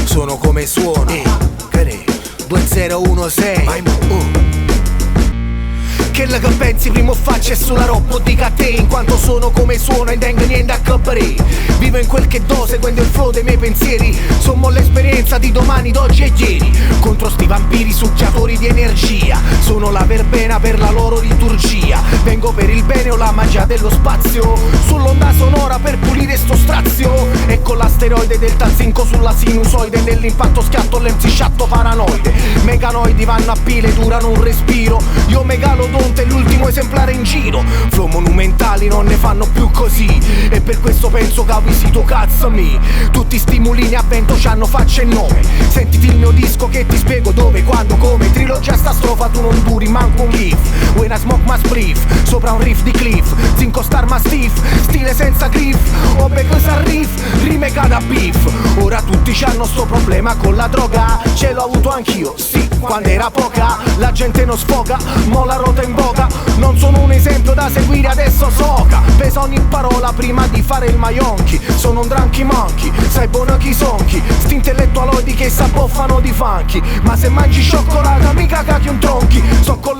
Sono come suono 2016. Che pensi prima o faccia sulla roba dica a te, in quanto sono come suono e tengo niente a capire. Vivo in quel che do, seguendo il flow dei miei pensieri. Sommo l'esperienza di domani, d'oggi e ieri. Contro sti vampiri succhiatori di energia. Sono la verbena per la loro liturgia. Vengo per il bene o la magia dello spazio. Sull'onda sonora per pulire sto strazio. E con l'asteroide del talzinco sulla sinusoide. Nell'impatto schiatto l'MC sciatto paranoide. Meganoidi vanno a pile, durano un respiro. Io megalodonte, l'ultimo esemplare in giro. Flow monumentali non ne fanno più così. E per questo penso che visito cazzami. Tutti stimolini a vento c'hanno faccia e nome. Sentiti il mio disco che ti spiego dove, quando, come. Trilogia sta strofa tu non duri manco un riff. When I smoke my spliff sopra un riff di Cliff. Zinco star mastiff, stile senza griff. Obe cosa riff, rime cada beef. Ora tutti c'hanno sto problema con la droga. Ce l'ho avuto anch'io, sì, quando era poca. La gente non sfoga, mo la rota in voga. Non sono un esempio da seguire, adesso soca. Pesa ogni parola prima di fare il maionchi. Sono un drunky monkey, sai buono chi sonchi. Sti intellettualoidi che s'abboffano di funky. Ma se mangi cioccolata mica cacchi un tronchi. So con la